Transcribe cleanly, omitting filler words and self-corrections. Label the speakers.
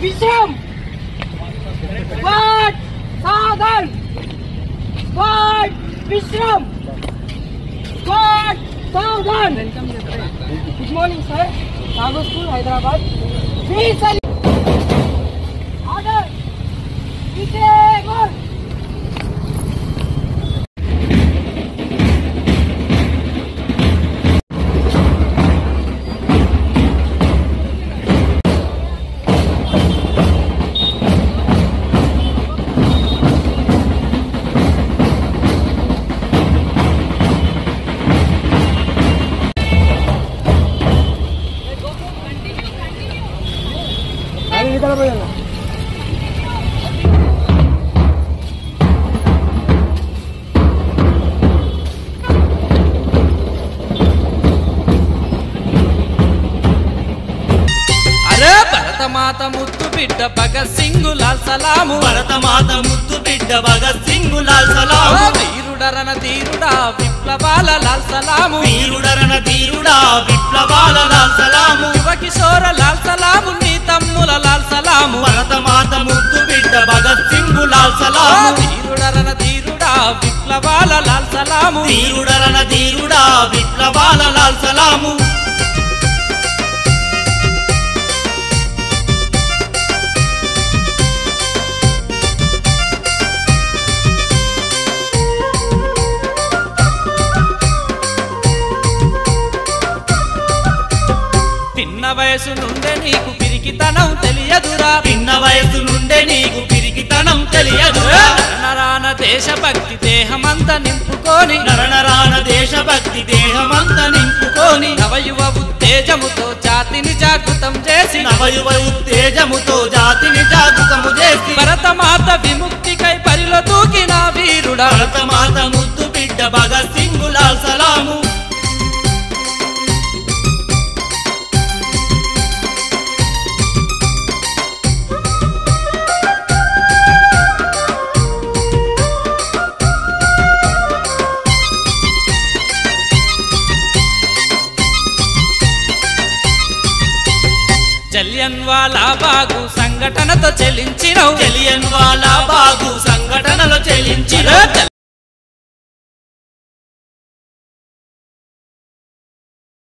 Speaker 1: विश्राम स्क्वाड सावधान स्क्वाड विश्राम स्क्वाड सावधान गुड मॉर्निंग सर नागो स्कूल हैदराबाद ऑर्डर पीछे गोल
Speaker 2: భరతమాత ముద్దు బిడ్డ భగత్ సింగ్ లాల్ సలాము
Speaker 3: భరతమాత ముద్దు బిడ్డ భగత్ సింగ్ లాల్ సలాము
Speaker 2: వీరుడరన ధీరుడా విప్లవాల లాల్ సలాము
Speaker 3: వీరుడరన ధీరుడా విప్లవాల లాల్ సలాము
Speaker 2: యువ కిశోర లాల్ సలాము నీ తమ్ముల లాల్ సలాము
Speaker 3: భరతమాత ముద్దు బిడ్డ భగత్ సింగ్ లాల్ సలాము
Speaker 2: వీరుడరన ధీరుడా విప్లవాల లాల్ సలాము
Speaker 3: వీరుడరన ధీరుడా విప్లవాల లాల్ సలాము
Speaker 2: పిన్న వయసు నుండే నీకు పిరికితనం తెలియదురా
Speaker 3: పిన్న వయసు నుండే నీకు పిరికితనం తెలియదురా
Speaker 2: నరనరాన దేశభక్తి దేహమంత నింపుకొని
Speaker 3: నరనరాన దేశభక్తి దేహమంత నింపుకొని
Speaker 2: నవయువ ఉత్తేజముతో జాతిని జాగృతం చేసి
Speaker 3: నవయువ ఉత్తేజముతో జాతిని జాగృతము చేసి
Speaker 2: భరతమాత విముక్తికై పరిలో దూకిన వీరుడా
Speaker 3: భరతమాత ముద్దు బిడ్డ భగత్ సింగ్ లాల్ సలాము
Speaker 2: జలియన్వాలా బాగు సంఘటనతో చెలించినవు
Speaker 3: జలియన్వాలా బాగు సంఘటనలో చెలించినవు